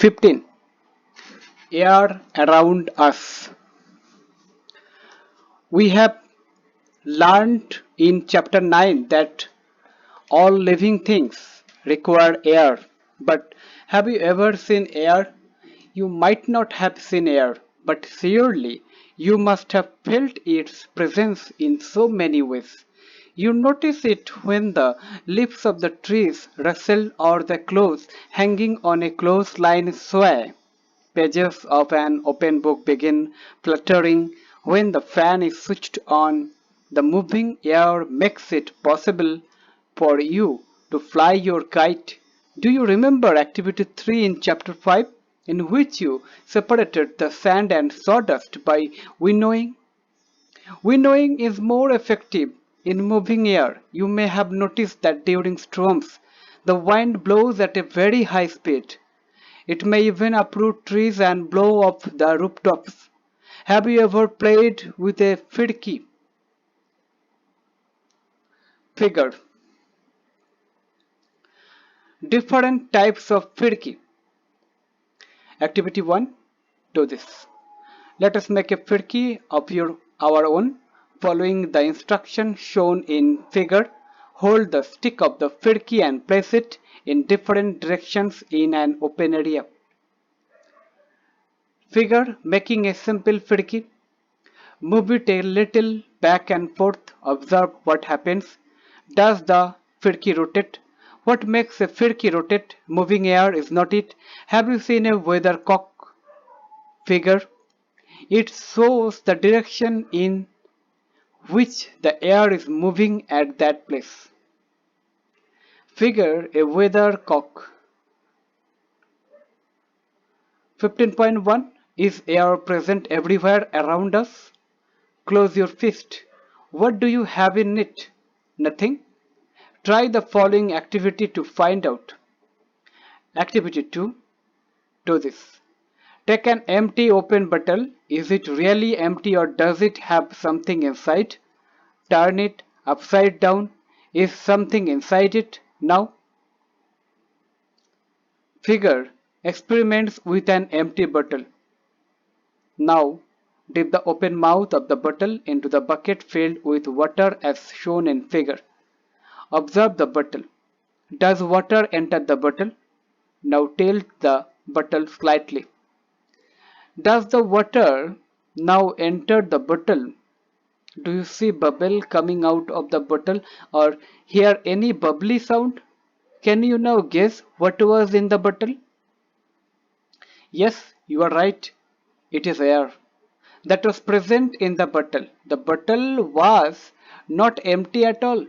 15. Air around us. We have learned in chapter 9 that all living things require air. But have you ever seen air? You might not have seen air, but surely you must have felt its presence in so many ways. You notice it when the leaves of the trees rustle or the clothes hanging on a clothesline sway. Pages of an open book begin fluttering when the fan is switched on. The moving air makes it possible for you to fly your kite. Do you remember activity 3 in chapter 5, in which you separated the sand and sawdust by winnowing? Winnowing is more effective in moving air. You may have noticed that during storms, the wind blows at a very high speed. It may even uproot trees and blow off the rooftops. Have you ever played with a fidki figure? Different types of fidki. Activity 1. Do this. Let us make a fidki of our own. Following the instruction shown in figure, hold the stick of the fidki and place it in different directions in an open area. Figure making a simple fidki. Move it a little back and forth. Observe what happens. Does the fidki rotate? What makes a fidki rotate? Moving air is not it. Have you seen a weathercock figure? It shows the direction in which the air is moving at that place. Figure a weathercock. 15.1. Is air present everywhere around us? Close your fist. What do you have in it? Nothing? Try the following activity to find out. Activity 2. Do this. Take an empty open bottle. Is it really empty or does it have something inside? Turn it upside down. Is something inside it now? Figure experiments with an empty bottle. Now, dip the open mouth of the bottle into the bucket filled with water as shown in figure. Observe the bottle. Does water enter the bottle? Now tilt the bottle slightly. Does the water now enter the bottle? Do you see bubble coming out of the bottle or hear any bubbly sound? Can you now guess what was in the bottle? Yes, you are right. It is air that was present in the bottle. The bottle was not empty at all.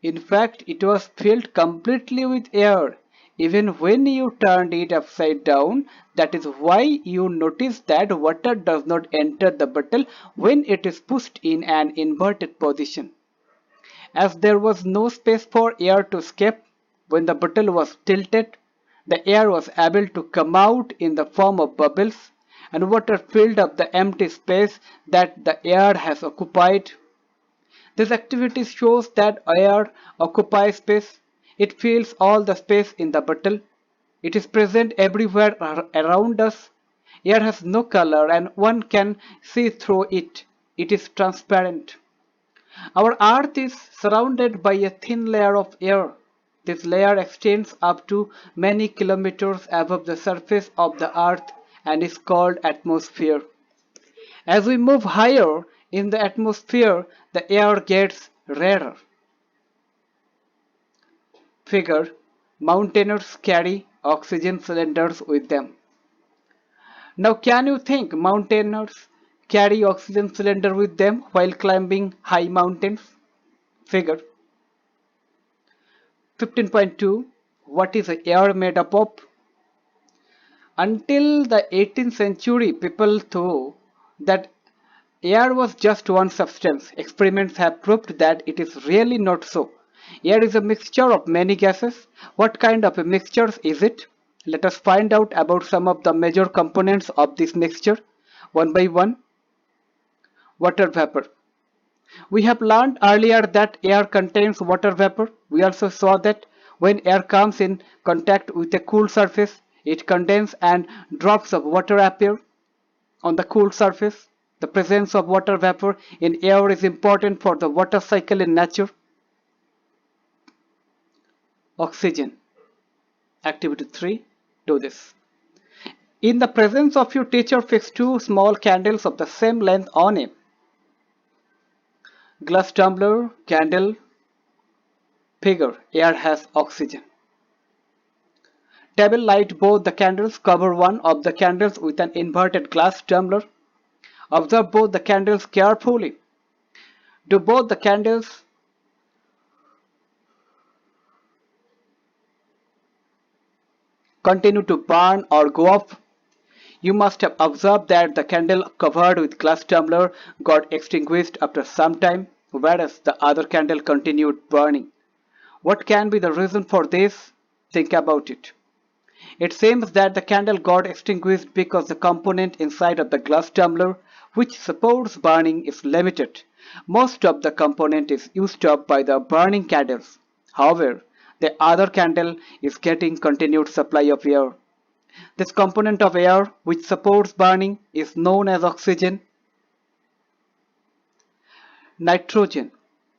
In fact, it was filled completely with air. Even when you turned it upside down, that is why you notice that water does not enter the bottle when it is pushed in an inverted position. As there was no space for air to escape, when the bottle was tilted, the air was able to come out in the form of bubbles, and water filled up the empty space that the air has occupied. This activity shows that air occupies space. It fills all the space in the bottle. It is present everywhere around us. Air has no color and one can see through it. It is transparent. Our earth is surrounded by a thin layer of air. This layer extends up to many kilometers above the surface of the earth and is called atmosphere. As we move higher in the atmosphere, the air gets rarer. Figure: mountaineers carry oxygen cylinders with them. Now can you think mountaineers carry oxygen cylinder with them while climbing high mountains? Figure. 15.2. What is air made up of? Until the 18th century, people thought that air was just one substance. Experiments have proved that it is really not so. Air is a mixture of many gases. What kind of a mixture is it? Let us find out about some of the major components of this mixture, one by one. Water vapor. We have learned earlier that air contains water vapor. We also saw that when air comes in contact with a cool surface, It condenses and drops of water appear on the cool surface. The presence of water vapor in air is important for the water cycle in nature. Oxygen. Activity 3. Do this. In the presence of your teacher, fix two small candles of the same length on a glass tumbler candle. Figure. Air has oxygen. Table light both the candles. Cover one of the candles with an inverted glass tumbler. Observe both the candles carefully. Do both the candles continue to burn or go off? You must have observed that the candle covered with glass tumbler got extinguished after some time, whereas the other candle continued burning. What can be the reason for this? Think about it. It seems that the candle got extinguished because the component inside of the glass tumbler which supports burning is limited. Most of the component is used up by the burning candles. However, the other candle is getting continued supply of air. This component of air which supports burning is known as oxygen. Nitrogen.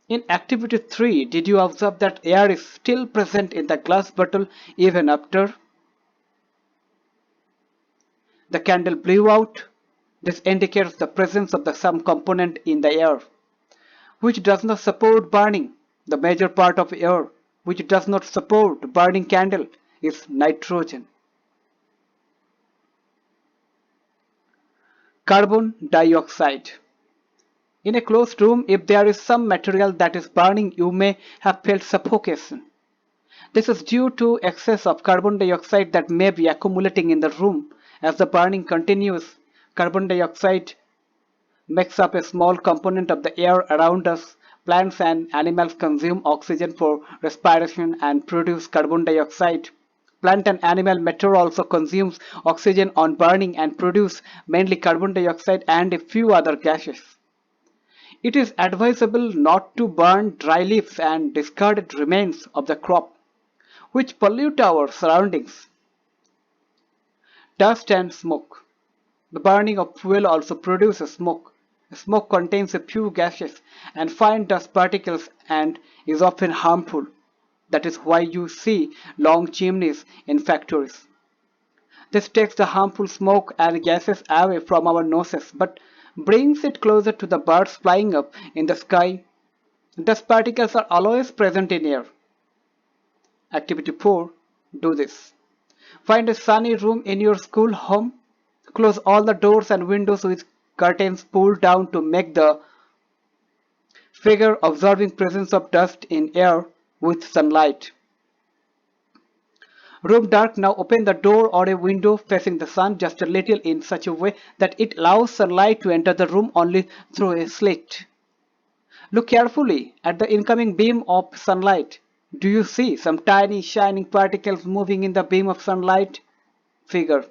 In activity 3, did you observe that air is still present in the glass bottle even after the candle blew out? This indicates the presence of some component in the air which does not support burning. The major part of air which does not support burning candle is nitrogen. Carbon dioxide. In a closed room, if there is some material that is burning, you may have felt suffocation. This is due to excess of carbon dioxide that may be accumulating in the room. As the burning continues, carbon dioxide makes up a small component of the air around us. Plants and animals consume oxygen for respiration and produce carbon dioxide. Plant and animal matter also consumes oxygen on burning and produce mainly carbon dioxide and a few other gases. It is advisable not to burn dry leaves and discarded remains of the crop, which pollute our surroundings. Dust and smoke. The burning of fuel also produces smoke. Smoke contains a few gases and fine dust particles and is often harmful. That is why you see long chimneys in factories. This takes the harmful smoke and gases away from our noses but brings it closer to the birds flying up in the sky. Dust particles are always present in air. Activity 4. Do this. Find a sunny room in your school home. Close all the doors and windows with curtains pulled down to make the figure observing presence of dust in air with sunlight. Room dark. Now open the door or a window facing the sun just a little in such a way that it allows sunlight to enter the room only through a slit. Look carefully at the incoming beam of sunlight. Do you see some tiny shining particles moving in the beam of sunlight? Figure.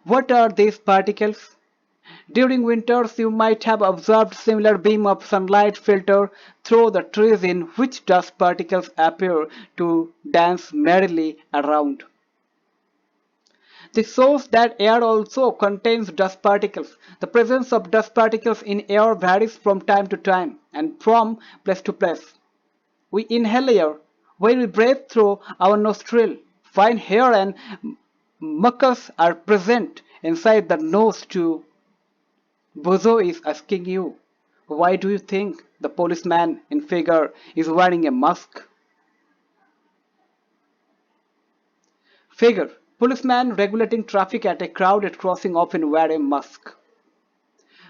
What are these particles? During winters, you might have observed similar beam of sunlight filter through the trees in which dust particles appear to dance merrily around. This shows that air also contains dust particles. The presence of dust particles in air varies from time to time and from place to place. We inhale air when we breathe through our nostril. Fine hair and mucus are present inside the nose too. Bozo is asking you, why do you think the policeman in figure is wearing a mask? Figure. Policeman regulating traffic at a crowded crossing often wear a mask.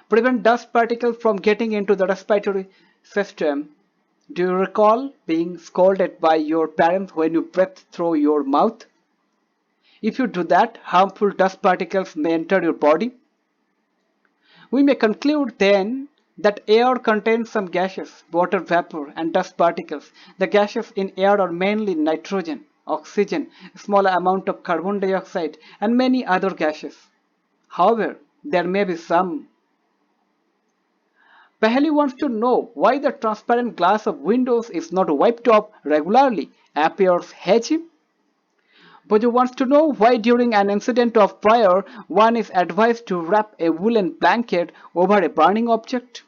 Prevent dust particles from getting into the respiratory system. Do you recall being scolded by your parents when you breathe through your mouth? If you do that, harmful dust particles may enter your body. We may conclude then that air contains some gases, water vapor, and dust particles. The gases in air are mainly nitrogen, oxygen, a small amount of carbon dioxide, and many other gases. However, there may be some. Paheli wants to know why the transparent glass of windows is not wiped off regularly. Appears hedgy. Pojo wants to know why during an incident of fire one is advised to wrap a woolen blanket over a burning object.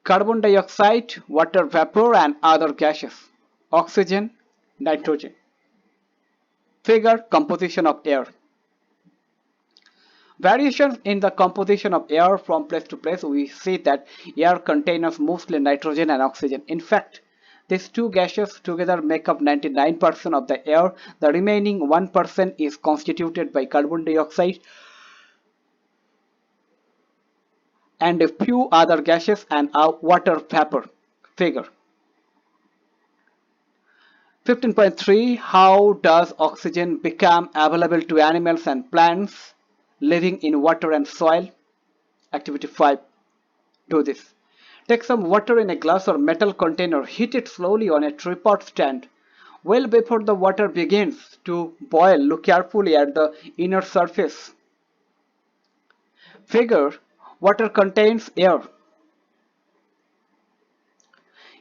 Carbon dioxide, water vapor and other gases. Oxygen, nitrogen. Figure composition of air. Variations in the composition of air from place to place, we see that air contains mostly nitrogen and oxygen. In fact, these two gases together make up 99% of the air. The remaining 1% is constituted by carbon dioxide and a few other gases and water vapor. Figure 15.3. How does oxygen become available to animals and plants living in water and soil? Activity 5. Do this. Take some water in a glass or metal container, heat it slowly on a tripod stand. Well before the water begins to boil, look carefully at the inner surface. Figure water contains air.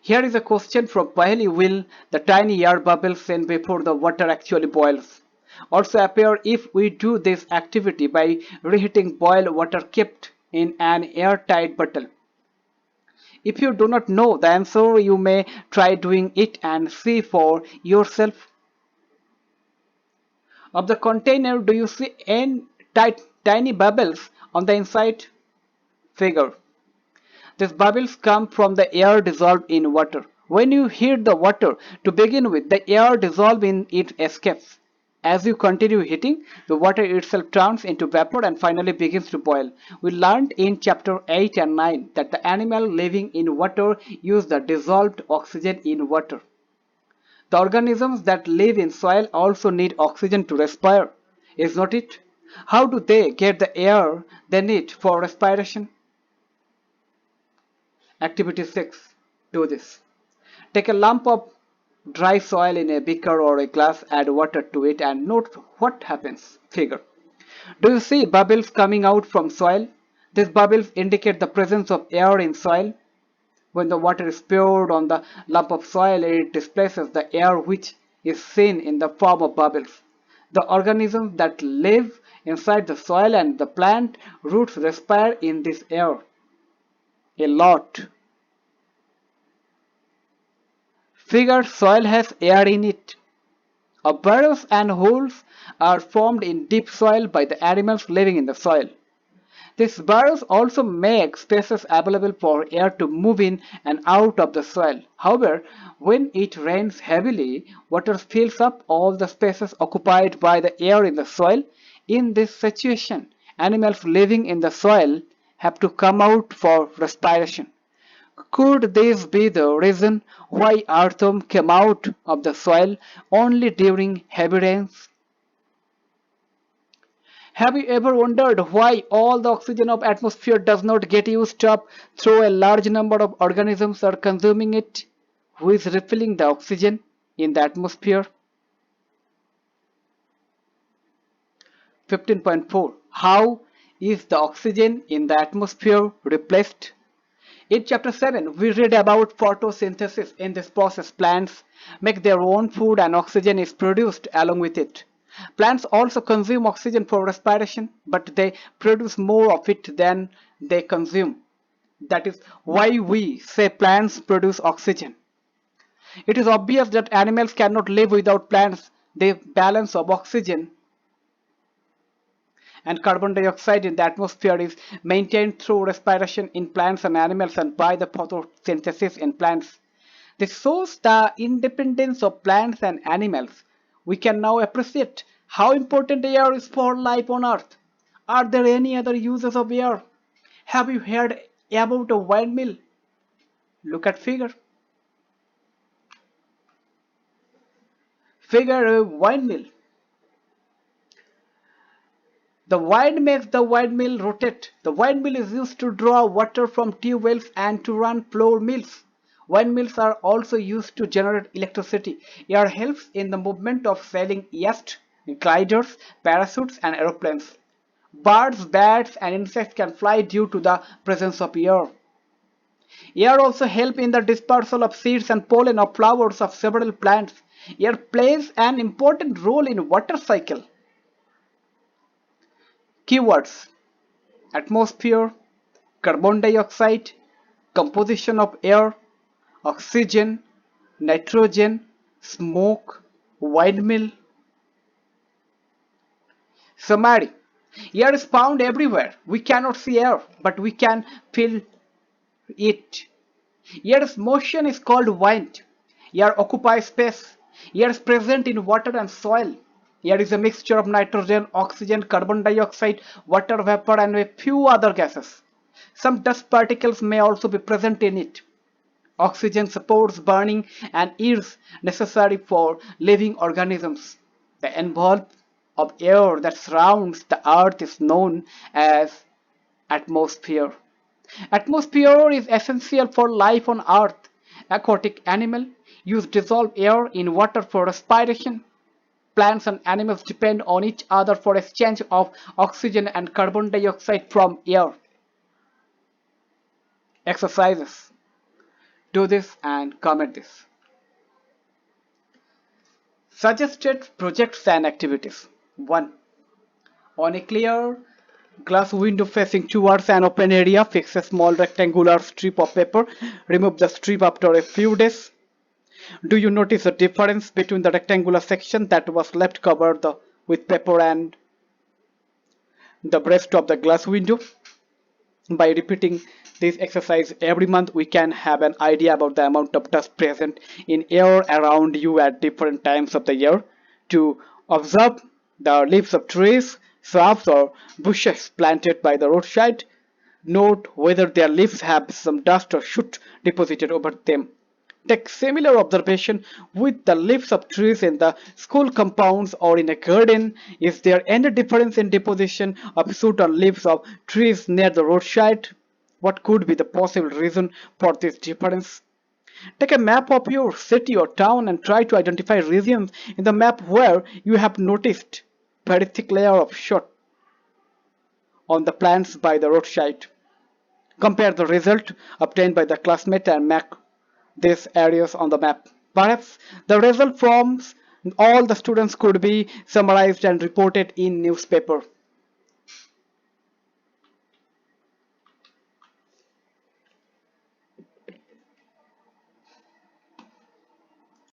Here is a question from Paheli. Will the tiny air bubbles seen before the water actually boils also appear if we do this activity by reheating boiled water kept in an airtight bottle? If you do not know the answer, you may try doing it and see for yourself. Of the container, do you see any tiny bubbles on the inside? Figure. These bubbles come from the air dissolved in water. When you heat the water to begin with, the air dissolved in it escapes. As you continue heating, the water itself turns into vapor and finally begins to boil. We learned in chapter 8 and 9 that the animal living in water use the dissolved oxygen in water. The organisms that live in soil also need oxygen to respire, is not it? How do they get the air they need for respiration? Activity 6. Do this. Take a lump of dry soil in a beaker or a glass, add water to it and note what happens. Figure. Do you see bubbles coming out from soil? These bubbles indicate the presence of air in soil. When the water is poured on the lump of soil, it displaces the air which is seen in the form of bubbles. The organisms that live inside the soil and the plant roots respire in this air a lot. Figure soil has air in it. Burrows and holes are formed in deep soil by the animals living in the soil. These burrows also make spaces available for air to move in and out of the soil. However, when it rains heavily, water fills up all the spaces occupied by the air in the soil. In this situation, animals living in the soil have to come out for respiration. Could this be the reason why earthworm came out of the soil only during heavy rains? Have you ever wondered why all the oxygen of atmosphere does not get used up through a large number of organisms are consuming it? Who is refilling the oxygen in the atmosphere? 15.4. How is the oxygen in the atmosphere replaced? In chapter 7, we read about photosynthesis. In this process, plants make their own food and oxygen is produced along with it. Plants also consume oxygen for respiration, but they produce more of it than they consume. That is why we say plants produce oxygen. It is obvious that animals cannot live without plants. The balance of oxygen and carbon dioxide in the atmosphere is maintained through respiration in plants and animals and by the photosynthesis in plants. This shows the independence of plants and animals. We can now appreciate how important air is for life on Earth. Are there any other uses of air? Have you heard about a windmill? Look at figure. Figure a windmill. The wind makes the windmill rotate. The windmill is used to draw water from tube wells and to run flour mills. Windmills are also used to generate electricity. Air helps in the movement of sailing yachts, gliders, parachutes, and aeroplanes. Birds, bats, and insects can fly due to the presence of air. Air also helps in the dispersal of seeds and pollen of flowers of several plants. Air plays an important role in water cycle. Keywords: atmosphere, carbon dioxide, composition of air, oxygen, nitrogen, smoke, windmill. Summary: air is found everywhere. We cannot see air, but we can feel it. Air's motion is called wind. Air occupies space. Air is present in water and soil. Air is a mixture of nitrogen, oxygen, carbon dioxide, water vapor, and a few other gases. Some dust particles may also be present in it. Oxygen supports burning and is necessary for living organisms. The envelope of air that surrounds the earth is known as atmosphere. Atmosphere is essential for life on earth. Aquatic animals use dissolved air in water for respiration. Plants and animals depend on each other for exchange of oxygen and carbon dioxide from air. Exercises. Do this and comment this. Suggested projects and activities. 1. On a clear glass window facing towards an open area, fix a small rectangular strip of paper. Remove the strip after a few days. Do you notice the difference between the rectangular section that was left covered with paper and the rest of the glass window? By repeating this exercise every month, we can have an idea about the amount of dust present in air around you at different times of the year. To observe the leaves of trees, shrubs, or bushes planted by the roadside, note whether their leaves have some dust or soot deposited over them. Take similar observation with the leaves of trees in the school compounds or in a garden. Is there any difference in deposition of soot or leaves of trees near the roadside? What could be the possible reason for this difference? Take a map of your city or town and try to identify regions in the map where you have noticed very thick layer of soot on the plants by the roadside. Compare the result obtained by the classmate and mark these areas on the map. Perhaps the result from all the students could be summarized and reported in newspaper.